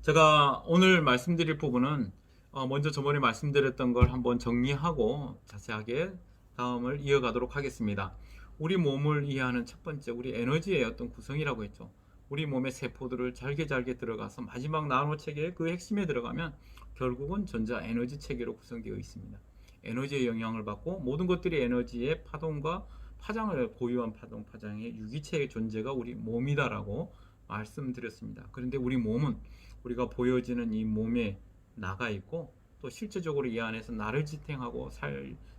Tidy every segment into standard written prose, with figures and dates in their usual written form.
제가 오늘 말씀드릴 부분은 먼저 저번에 말씀드렸던 걸 한번 정리하고 자세하게 다음을 이어가도록 하겠습니다. 우리 몸을 이해하는 첫 번째, 우리 에너지의 어떤 구성이라고 했죠. 우리 몸의 세포들을 잘게 잘게 들어가서 마지막 나노 체계의 그 핵심에 들어가면 결국은 전자 에너지 체계로 구성되어 있습니다. 에너지의 영향을 받고 모든 것들이 에너지의 파동과 파장을 보유한 파장의 유기체의 존재가 우리 몸이다라고 말씀드렸습니다. 그런데 우리 몸은 우리가 보여지는 이 몸에 나가 있고 또 실제적으로 이 안에서 나를 지탱하고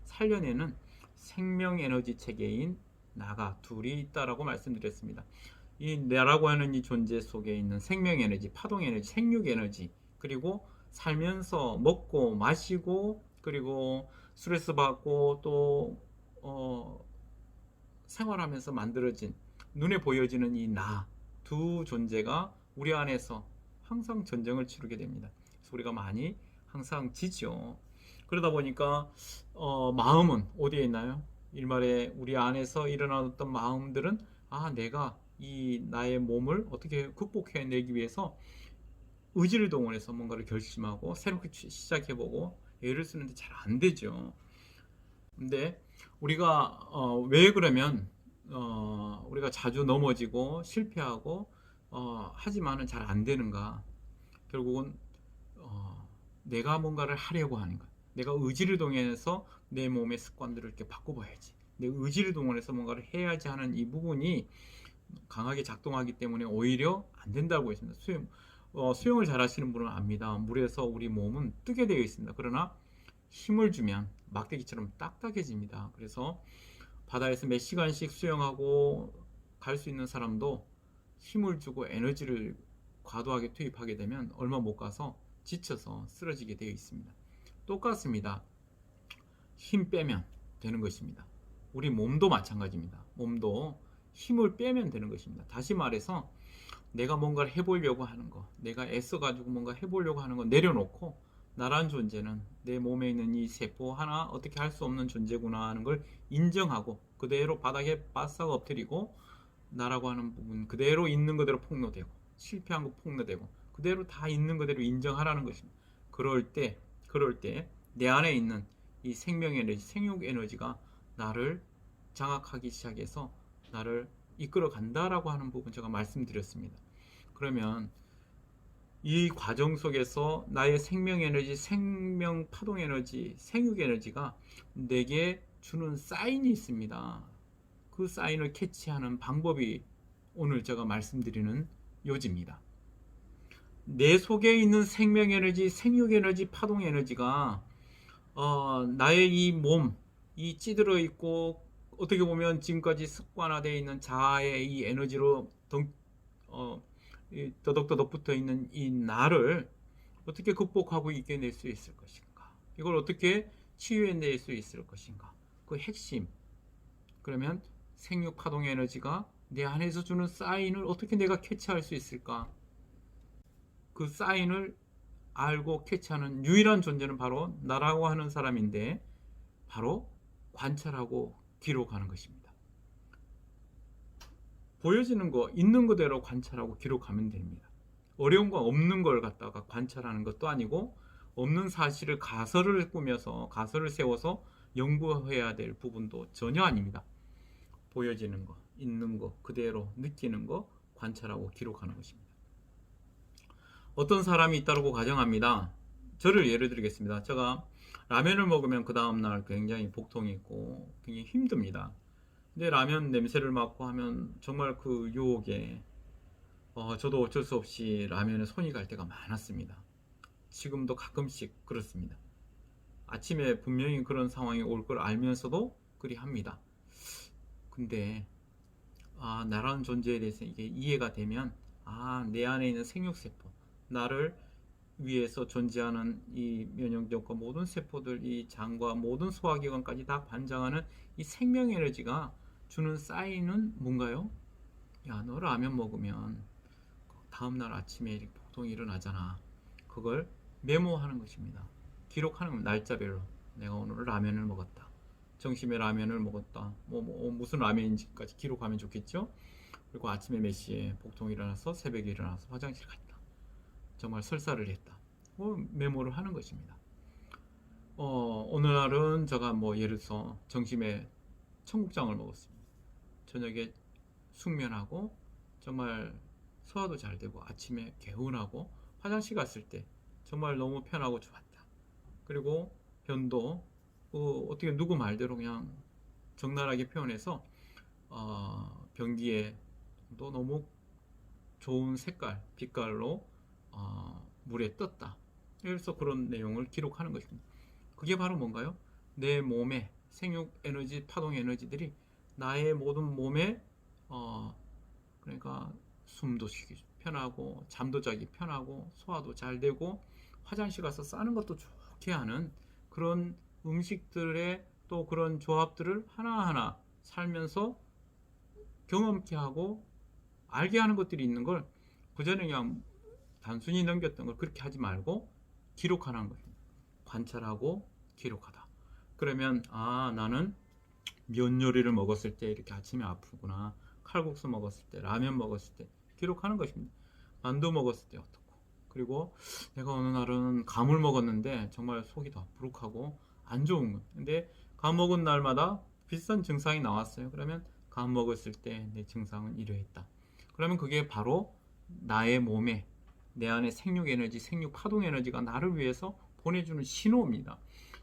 살려내는 생명 에너지 체계인 나가 둘이 있다라고 말씀드렸습니다. 이 나라고 하는 이 존재 속에 있는 생명 에너지, 파동 에너지, 생육 에너지, 그리고 살면서 먹고 마시고 그리고 스트레스 받고 또 생활하면서 만들어진 눈에 보여지는 이 나 두 존재가 우리 안에서 항상 전쟁을 치르게 됩니다. 그래서 우리가 많이 항상 지죠. 그러다 보니까 마음은 어디에 있나요? 일말에 우리 안에서 일어났던 마음들은 내가 이 나의 몸을 어떻게 극복해내기 위해서 의지를 동원해서 뭔가를 결심하고 새롭게 시작해보고 애를 쓰는데 잘 안 되죠. 근데 우리가 왜 그러면 우리가 자주 넘어지고 실패하고 하지만은 잘 안 되는가? 결국은 내가 뭔가를 하려고 하는 거야. 내가 의지를 동원해서 내 몸의 습관들을 이렇게 바꿔봐야지. 내 의지를 동원해서 뭔가를 해야지 하는 이 부분이 강하게 작동하기 때문에 오히려 안 된다고 했습니다. 수영을 잘 하시는 분은 압니다. 물에서 우리 몸은 뜨게 되어 있습니다. 그러나 힘을 주면 막대기처럼 딱딱해집니다. 그래서 바다에서 몇 시간씩 수영하고 갈 수 있는 사람도 힘을 주고 에너지를 과도하게 투입하게 되면 얼마 못 가서 지쳐서 쓰러지게 되어 있습니다. 똑같습니다. 힘 빼면 되는 것입니다. 우리 몸도 마찬가지입니다. 몸도 힘을 빼면 되는 것입니다. 다시 말해서 내가 뭔가를 해보려고 하는 거, 내가 애써가지고 뭔가 해보려고 하는 거 내려놓고 나란 존재는 내 몸에 있는 이 세포 하나 어떻게 할 수 없는 존재구나 하는 걸 인정하고 그대로 바닥에 바싹 엎드리고 나라고 하는 부분 그대로 있는 그대로 폭로되고 실패한 거 폭로되고 그대로 다 있는 그대로 인정하라는 것입니다. 그럴 때 내 안에 있는 이 생명 에너지, 생육 에너지가 나를 장악하기 시작해서 나를 이끌어 간다라고 하는 부분 제가 말씀드렸습니다. 그러면 이 과정 속에서 나의 생명 에너지, 생명 파동 에너지, 생육 에너지가 내게 주는 사인이 있습니다. 그 사인을 캐치하는 방법이 오늘 제가 말씀드리는 요지입니다. 내 속에 있는 생명 에너지, 생육 에너지, 파동 에너지가 나의 이 몸, 이 찌들어 있고 어떻게 보면 지금까지 습관화되어 있는 자아의 이 에너지로 더덕더덕 붙어 있는 이 나를 어떻게 극복하고 이겨낼 수 있을 것인가? 이걸 어떻게 치유해낼 수 있을 것인가? 그 핵심. 그러면 생육 파동 에너지가 내 안에서 주는 사인을 어떻게 내가 캐치할 수 있을까? 그 사인을 알고 캐치하는 유일한 존재는 바로 나라고 하는 사람인데 바로 관찰하고 기록하는 것입니다. 보여지는 거 있는 그대로 관찰하고 기록하면 됩니다. 어려운 거 없는 걸 갖다가 관찰하는 것도 아니고 없는 사실을 가설을 꾸며서 가설을 세워서 연구해야 될 부분도 전혀 아닙니다. 보여지는 거, 있는 거, 그대로 느끼는 거 관찰하고 기록하는 것입니다. 어떤 사람이 있다고 가정합니다. 저를 예를 들겠습니다. 제가 라면을 먹으면 그 다음날 굉장히 복통이 있고 굉장히 힘듭니다. 근데 라면 냄새를 맡고 하면 정말 그 유혹에 저도 어쩔 수 없이 라면에 손이 갈 때가 많았습니다. 지금도 가끔씩 그렇습니다. 아침에 분명히 그런 상황이 올 걸 알면서도 그리 합니다. 근데 나라는 존재에 대해서 이게 이해가 되면 내 안에 있는 생육세포 나를 위해서 존재하는 이 면역력과 모든 세포들 이 장과 모든 소화기관까지 다 관장하는 이 생명 에너지가 주는 사인은 뭔가요? 야, 너 라면 먹으면 다음날 아침에 이렇게 복통이 일어나잖아. 그걸 메모하는 것입니다. 기록하는 겁니다. 날짜별로 내가 오늘 라면을 먹었다. 점심에 라면을 먹었다. 무슨 라면인지까지 기록하면 좋겠죠. 그리고 아침에 몇 시에 복통이 일어나서 새벽에 일어나서 화장실 갔다. 정말 설사를 했다. 메모를 하는 것입니다. 어느 날은 제가 뭐 예를 들어서 점심에 청국장을 먹었습니다. 저녁에 숙면하고 정말 소화도 잘 되고 아침에 개운하고 화장실 갔을 때 정말 너무 편하고 좋았다. 그리고 변도 어떻게 누구 말대로 그냥 적나라하게 표현해서 변기에 또 너무 좋은 색깔, 빛깔로 물에 떴다. 그래서 그런 내용을 기록하는 것입니다. 그게 바로 뭔가요? 내 몸의 생육 에너지, 파동 에너지들이 나의 모든 몸에 그러니까 숨도 쉬기 편하고 잠도 자기 편하고 소화도 잘 되고 화장실 가서 싸는 것도 좋게 하는 그런 음식들의 또 그런 조합들을 하나하나 살면서 경험케 하고 알게 하는 것들이 있는 걸 그전에 그냥 단순히 넘겼던 걸 그렇게 하지 말고 기록하는 거예요. 관찰하고 기록하다. 그러면 나는 면 요리를 먹었을 때 이렇게 아침에 아프구나. 칼국수 먹었을 때, 라면 먹었을 때 기록하는 것입니다. 만두 먹었을 때 어떻고. 그리고 내가 어느 날은 감을 먹었는데 정말 속이 더 부룩하고 안 좋은 거예요. 근데 감 먹은 날마다 비슷한 증상이 나왔어요. 그러면 감 먹었을 때 내 증상은 이러했다. 그러면 그게 바로 나의 몸에 내 안에 생육 에너지, 생육 파동 에너지가 나를 위해서 보내주는 신호입니다.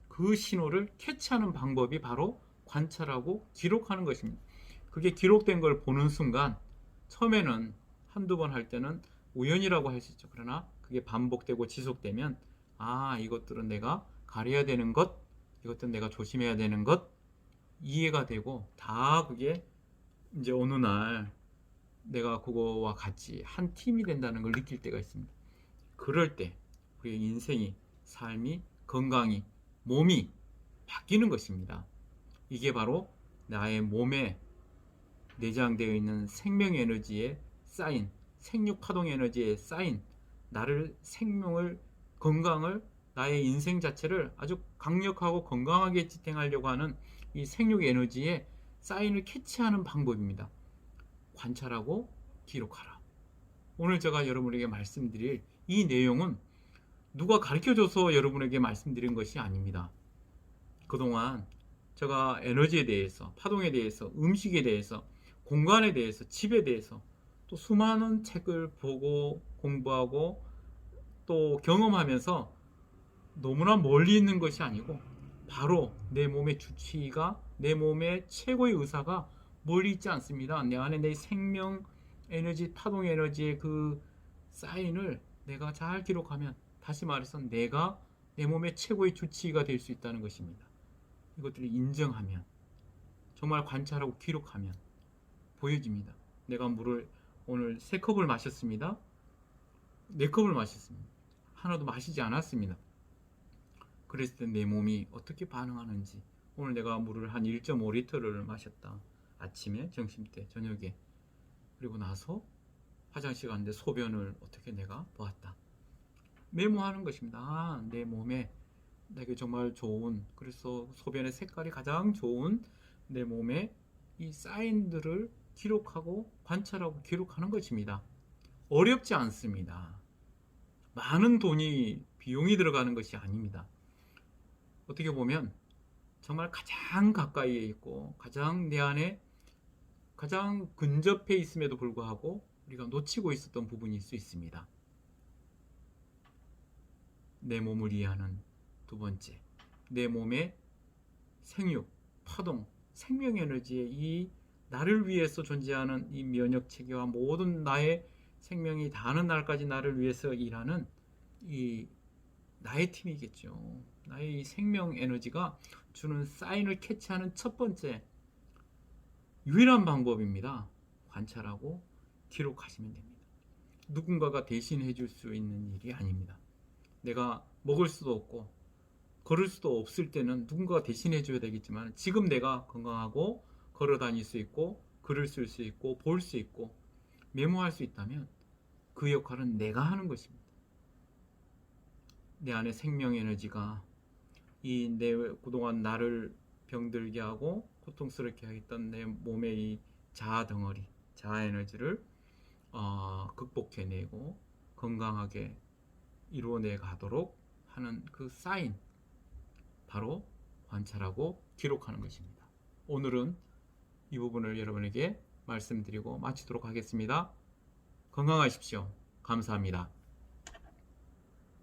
그 신호를 캐치하는 방법이 바로 관찰하고 기록하는 것입니다. 그게 기록된 걸 보는 순간 처음에는 한두 번 할 때는 우연이라고 할 수 있죠. 그러나 그게 반복되고 지속되면 이것들은 내가 가려야 되는 것, 이것들은 내가 조심해야 되는 것 이해가 되고 다 그게 이제 어느 날 내가 그거와 같이 한 팀이 된다는 걸 느낄 때가 있습니다. 그럴 때 우리의 인생이, 삶이, 건강이, 몸이 바뀌는 것입니다. 이게 바로 나의 몸에 내장되어 있는 생명 에너지에 쌓인 생육 파동 에너지에 쌓인 나를 생명을 건강을 나의 인생 자체를 아주 강력하고 건강하게 지탱하려고 하는 이 생육 에너지에 사인을 캐치하는 방법입니다. 관찰하고 기록하라. 오늘 제가 여러분에게 말씀드릴 이 내용은 누가 가르쳐줘서 여러분에게 말씀드린 것이 아닙니다. 그동안 제가 에너지에 대해서, 파동에 대해서, 음식에 대해서, 공간에 대해서, 집에 대해서 또 수많은 책을 보고 공부하고 또 경험하면서 너무나 멀리 있는 것이 아니고 바로 내 몸의 주치의가, 내 몸의 최고의 의사가 멀리 있지 않습니다. 내 안에 내 생명 에너지, 파동 에너지의 그 사인을 내가 잘 기록하면, 다시 말해서 내가 내 몸의 최고의 주치의가 될 수 있다는 것입니다. 이것들을 인정하면, 정말 관찰하고 기록하면 보여집니다. 내가 물을 오늘 3컵을 마셨습니다. 4컵을 마셨습니다. 하나도 마시지 않았습니다. 그랬을 때 내 몸이 어떻게 반응하는지, 오늘 내가 물을 한 1.5리터를 마셨다. 아침에, 점심때, 저녁에. 그리고 나서 화장실 갔는데 소변을 어떻게 내가 보았다. 메모하는 것입니다. 내 몸에 내게 정말 좋은, 그래서 소변의 색깔이 가장 좋은 내 몸에 이 사인들을 기록하고 관찰하고 기록하는 것입니다. 어렵지 않습니다. 많은 비용이 들어가는 것이 아닙니다. 어떻게 보면 정말 가장 가까이에 있고 가장 내 안에 가장 근접해 있음에도 불구하고 우리가 놓치고 있었던 부분일 수 있습니다. 내 몸을 이해하는 두 번째, 내 몸의 생육, 파동, 생명 에너지의 이 나를 위해서 존재하는 이 면역 체계와 모든 나의 생명이 다하는 날까지 나를 위해서 일하는 이 나의 팀이겠죠. 나의 이 생명 에너지가 주는 사인을 캐치하는 첫 번째 유일한 방법입니다. 관찰하고 기록하시면 됩니다. 누군가가 대신해 줄 수 있는 일이 아닙니다. 내가 먹을 수도 없고 걸을 수도 없을 때는 누군가가 대신해 줘야 되겠지만, 지금 내가 건강하고 걸어 다닐 수 있고 글을 쓸 수 있고 볼 수 있고 메모할 수 있다면 그 역할은 내가 하는 것입니다. 내 안에 생명 에너지가 이 내 그동안 나를 병들게 하고 고통스럽게 하겠던 내 몸의 이 자아 덩어리, 자아 에너지를 극복해내고 건강하게 이루어내 가도록 하는 그 사인, 바로 관찰하고 기록하는 것입니다. 오늘은 이 부분을 여러분에게 말씀드리고 마치도록 하겠습니다. 건강하십시오. 감사합니다.